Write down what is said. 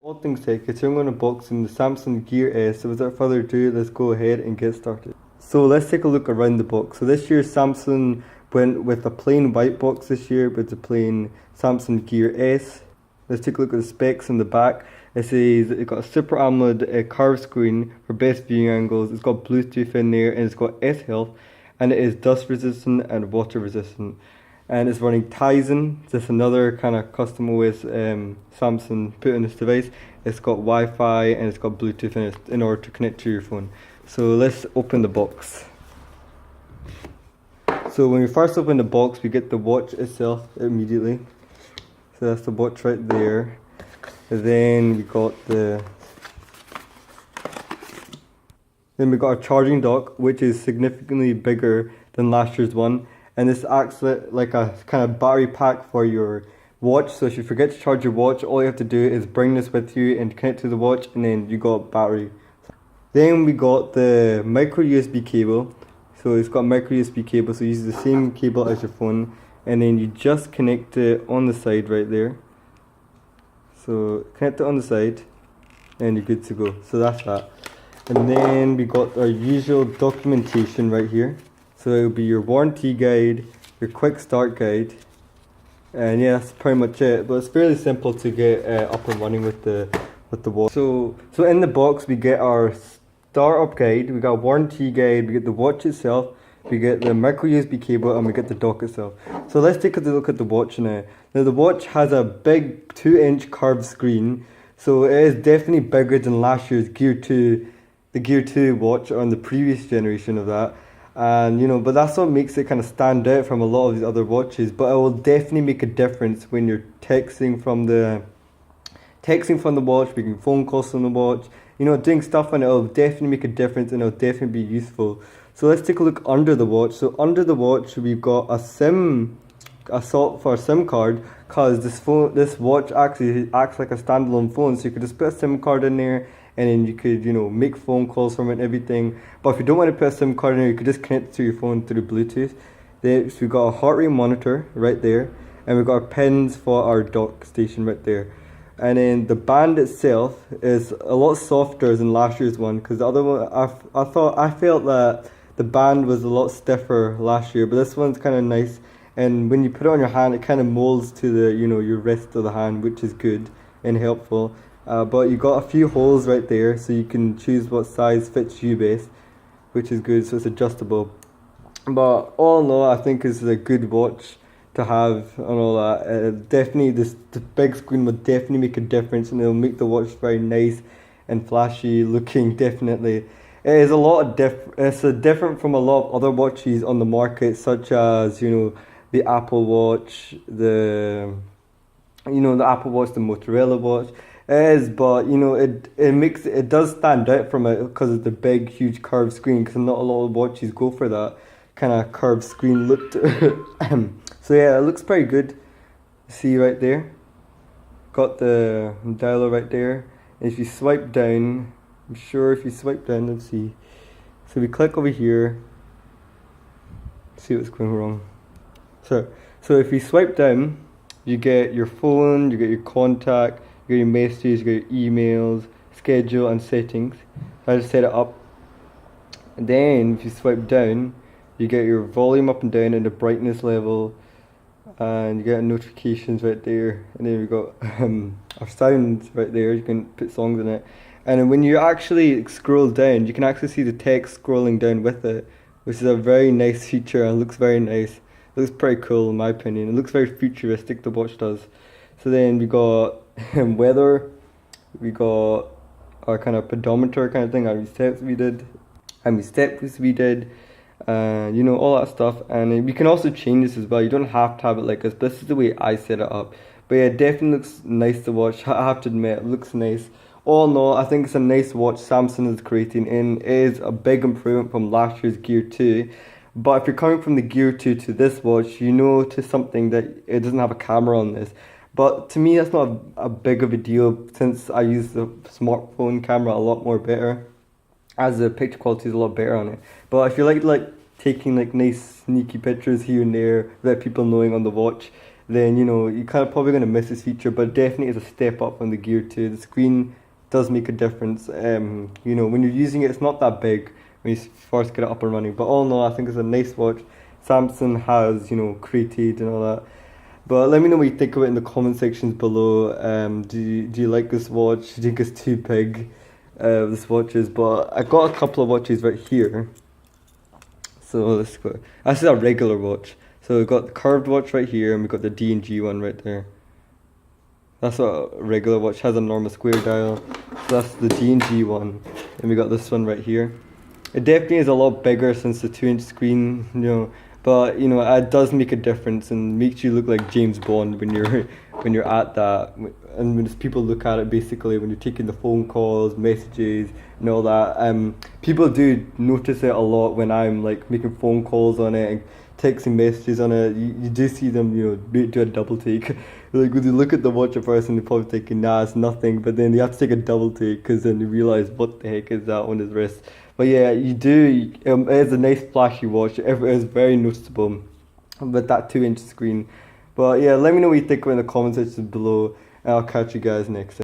All things tech, today I'm going to unboxing the Samsung Gear S. So without further ado, let's go ahead and get started. So let's take a look around the box. So this year Samsung went with a plain white box this year, but it's a plain Samsung Gear S. Let's take a look at the specs in the back. It says it's got a Super AMOLED curved screen for best viewing angles. It's got Bluetooth in there, and it's got S Health, and it is dust resistant and water resistant. And it's running Tizen. Just another kind of custom OS Samsung put on this device. It's got Wi-Fi and it's got Bluetooth in it in order to connect to your phone. So let's open the box. So when we first open the box, we get the watch itself immediately. So that's the watch right there. And then we got a charging dock, which is significantly bigger than last year's one. And this acts like a kind of battery pack for your watch. So if you forget to charge your watch, all you have to do is bring this with you and connect to the watch, and then you got battery. Then we got the micro USB cable. So it's got micro USB cable, so you use the same cable as your phone, and then you just connect it on the side right there. So connect it on the side and you're good to go. So that's that. And then we got our usual documentation right here. So it'll be your warranty guide, your quick start guide, and yeah, that's pretty much it. But it's fairly simple to get up and running with the watch. So in the box we get our startup guide, we got a warranty guide, we get the watch itself, we get the micro USB cable, and we get the dock itself. So let's take a look at the watch now. Now the watch has a big 2-inch curved screen, so it is definitely bigger than last year's Gear 2, the Gear 2 watch on the previous generation of that. And but that's what makes it kind of stand out from a lot of these other watches. But it will definitely make a difference when you're texting from the watch, making phone calls from the watch, doing stuff, and it'll definitely make a difference, and it'll definitely be useful. So let's take a look under the watch. So under the watch we've got a slot for a SIM card, because this watch actually acts like a standalone phone, so you could just put a SIM card in there, and then you could make phone calls from it and everything. But if you don't want to put a SIM card in there, you could just connect it to your phone through Bluetooth. Then we've got a heart rate monitor right there, and we've got our pins for our dock station right there. And then the band itself is a lot softer than last year's one, because the other one I felt that the band was a lot stiffer last year, but this one's kind of nice. And when you put it on your hand, it kind of molds to the your wrist of the hand, which is good and helpful. But you got a few holes right there, so you can choose what size fits you best, which is good. So it's adjustable. But all in all, I think it's a good watch to have and all that. Definitely, the big screen will definitely make a difference, and it'll make the watch very nice and flashy looking. Definitely, it is a lot of it's different from a lot of other watches on the market, such as the Apple Watch, the Apple Watch, the Motorola Watch. It is, but it does stand out from it because of the big, huge curved screen. Because not a lot of watches go for that kind of curved screen look. So yeah, it looks pretty good. See right there, got the dialer right there. And if you swipe down, I'm sure if you swipe down, let's see. So we click over here. See what's going wrong. So if you swipe down, you get your phone, you get your contact, you get your messages, you get your emails, schedule, and settings. I just set it up. And then if you swipe down, you get your volume up and down and the brightness level, and you get notifications right there. And then we've got our sounds right there. You can put songs in it. And then when you actually scroll down, you can actually see the text scrolling down with it, which is a very nice feature and looks very nice. It looks pretty cool in my opinion. It looks very futuristic, the watch does. So then we got weather, we got our kind of pedometer kind of thing, how many steps we did, all that stuff. And we can also change this as well. You don't have to have it like this, but this is the way I set it up. But yeah, it definitely looks nice to watch. I have to admit, it looks nice. All in all, I think it's a nice watch Samsung is creating, and it is a big improvement from last year's Gear 2. But if you're coming from the Gear 2 to this watch, to something that it doesn't have a camera on this. But to me, that's not a big of a deal, since I use the smartphone camera a lot more better, as the picture quality is a lot better on it. But if you like taking nice sneaky pictures here and there without people knowing on the watch, then you know you're kind of probably gonna miss this feature. But definitely is a step up from the Gear 2. The screen does make a difference. You know, when you're using it, it's not that big when you first get it up and running. But all in all, I think it's a nice watch. Samsung has, you know, created and all that. But let me know what you think of it in the comment sections below. Do you like this watch? Do you think it's too big? This watch is, but I got a couple of watches right here. So let's go. This is a regular watch. So we've got the curved watch right here, and we've got the D&G one right there. That's what a regular watch has, a normal square dial. So that's the D&G one. And we got this one right here. It definitely is a lot bigger since the 2-inch screen, you know. But you know, it does make a difference and makes you look like James Bond when you're at that, and when people look at it basically when you're taking the phone calls, messages, and all that. People do notice it a lot when I'm like making phone calls on it and texting messages on it. You do see them, you know, do a double take. Like when you look at the watch at first and they're probably thinking, nah, it's nothing, but then they have to take a double take because then you realize what the heck is that on his wrist. But yeah, you do. It is a nice flashy watch. It is very noticeable with that 2-inch screen. But yeah, let me know what you think in the comment section below, and I'll catch you guys next time.